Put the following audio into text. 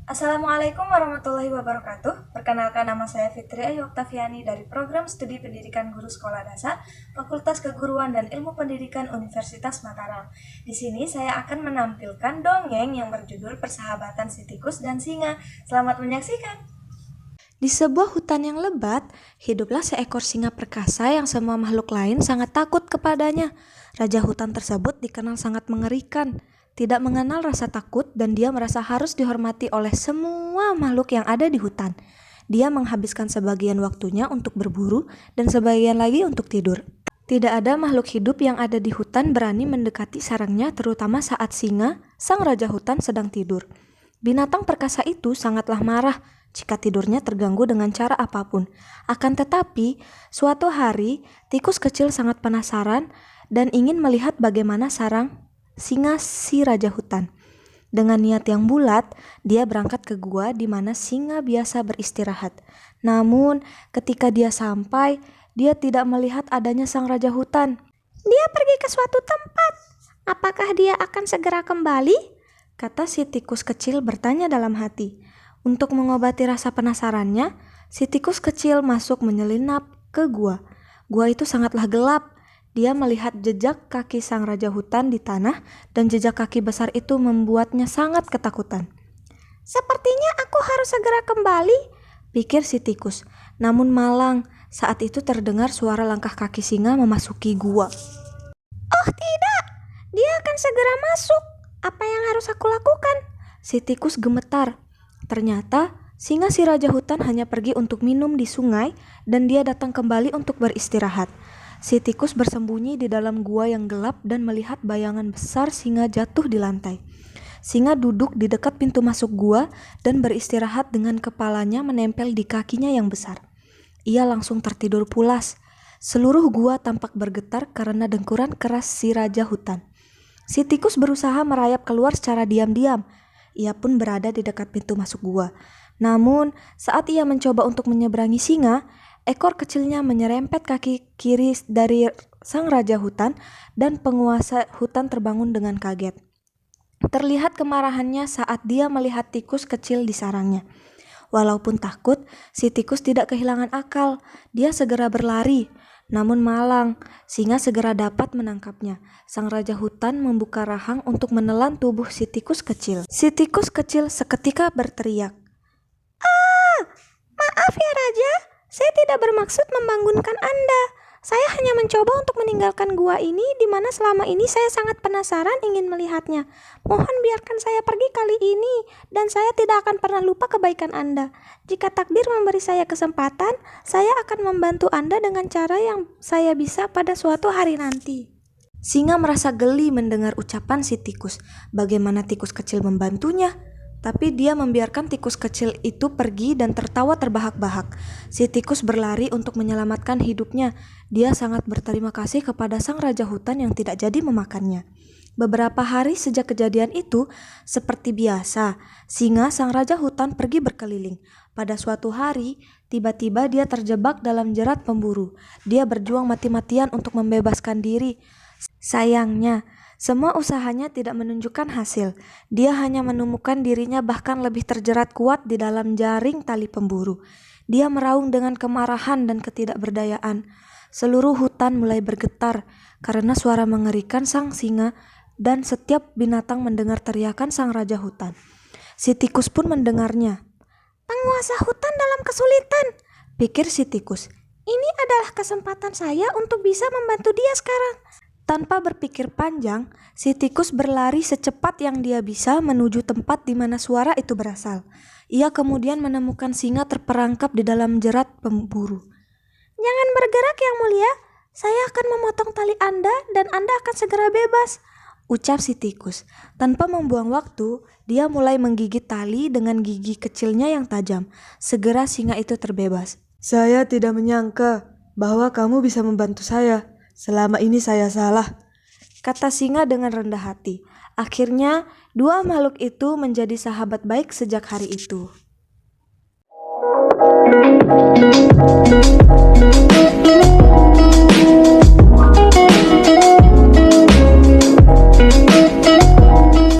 Assalamualaikum warahmatullahi wabarakatuh. Perkenalkan, nama saya Fitri Ayu Oktaviani dari Program Studi Pendidikan Guru Sekolah Dasar, Fakultas Keguruan dan Ilmu Pendidikan Universitas Mataram. Di sini saya akan menampilkan dongeng yang berjudul Persahabatan Si Tikus dan Singa. Selamat menyaksikan. Di sebuah hutan yang lebat, hiduplah seekor singa perkasa yang semua makhluk lain sangat takut kepadanya. Raja hutan tersebut dikenal sangat mengerikan, tidak mengenal rasa takut, dan dia merasa harus dihormati oleh semua makhluk yang ada di hutan. Dia menghabiskan sebagian waktunya untuk berburu dan sebagian lagi untuk tidur. Tidak ada makhluk hidup yang ada di hutan berani mendekati sarangnya, terutama saat singa, sang raja hutan, sedang tidur. Binatang perkasa itu sangatlah marah jika tidurnya terganggu dengan cara apapun. Akan tetapi, suatu hari, tikus kecil sangat penasaran dan ingin melihat bagaimana sarang singa si raja hutan. Dengan niat yang bulat, dia berangkat ke gua di mana singa biasa beristirahat. Namun, ketika dia sampai, dia tidak melihat adanya sang raja hutan. Dia pergi ke suatu tempat. Apakah dia akan segera kembali? Kata si tikus kecil bertanya dalam hati. Untuk mengobati rasa penasarannya, si tikus kecil masuk menyelinap ke gua. Gua itu sangatlah gelap. Dia melihat jejak kaki sang raja hutan di tanah, dan jejak kaki besar itu membuatnya sangat ketakutan. Sepertinya aku harus segera kembali, pikir si tikus. Namun malang, saat itu terdengar suara langkah kaki singa memasuki gua. Oh tidak, dia akan segera masuk. Apa yang harus aku lakukan? Si tikus gemetar. Ternyata, singa si raja hutan hanya pergi untuk minum di sungai dan dia datang kembali untuk beristirahat. Si tikus bersembunyi di dalam gua yang gelap dan melihat bayangan besar singa jatuh di lantai. Singa duduk di dekat pintu masuk gua dan beristirahat dengan kepalanya menempel di kakinya yang besar. Ia langsung tertidur pulas. Seluruh gua tampak bergetar karena dengkuran keras si raja hutan. Si tikus berusaha merayap keluar secara diam-diam. Ia pun berada di dekat pintu masuk gua. Namun, saat ia mencoba untuk menyeberangi singa, ekor kecilnya menyerempet kaki kiri dari sang raja hutan dan penguasa hutan terbangun dengan kaget. Terlihat kemarahannya saat dia melihat tikus kecil di sarangnya. Walaupun takut, si tikus tidak kehilangan akal. Dia segera berlari. Namun malang, singa segera dapat menangkapnya. Sang raja hutan membuka rahang untuk menelan tubuh si tikus kecil. Si tikus kecil seketika berteriak, "Ah, maaf ya raja, saya tidak bermaksud membangunkan Anda. Saya hanya mencoba untuk meninggalkan gua ini di mana selama ini saya sangat penasaran ingin melihatnya. Mohon biarkan saya pergi kali ini dan saya tidak akan pernah lupa kebaikan Anda. Jika takdir memberi saya kesempatan, saya akan membantu Anda dengan cara yang saya bisa pada suatu hari nanti." Singa merasa geli mendengar ucapan si tikus. Bagaimana tikus kecil membantunya? Tapi dia membiarkan tikus kecil itu pergi dan tertawa terbahak-bahak. Si tikus berlari untuk menyelamatkan hidupnya. Dia sangat berterima kasih kepada sang raja hutan yang tidak jadi memakannya. Beberapa hari sejak kejadian itu, seperti biasa, singa sang raja hutan pergi berkeliling. Pada suatu hari, tiba-tiba dia terjebak dalam jerat pemburu. Dia berjuang mati-matian untuk membebaskan diri. Sayangnya, semua usahanya tidak menunjukkan hasil. Dia hanya menemukan dirinya bahkan lebih terjerat kuat di dalam jaring tali pemburu. Dia meraung dengan kemarahan dan ketidakberdayaan. Seluruh hutan mulai bergetar karena suara mengerikan sang singa dan setiap binatang mendengar teriakan sang raja hutan. Si tikus pun mendengarnya. Penguasa hutan dalam kesulitan, pikir si tikus. Ini adalah kesempatan saya untuk bisa membantu dia sekarang. Tanpa berpikir panjang, si tikus berlari secepat yang dia bisa menuju tempat di mana suara itu berasal. Ia kemudian menemukan singa terperangkap di dalam jerat pemburu. Jangan bergerak yang mulia, saya akan memotong tali Anda dan Anda akan segera bebas, ucap si tikus. Tanpa membuang waktu, dia mulai menggigit tali dengan gigi kecilnya yang tajam. Segera singa itu terbebas. Saya tidak menyangka bahwa kamu bisa membantu saya. Selama ini saya salah, kata singa dengan rendah hati. Akhirnya, dua makhluk itu menjadi sahabat baik sejak hari itu.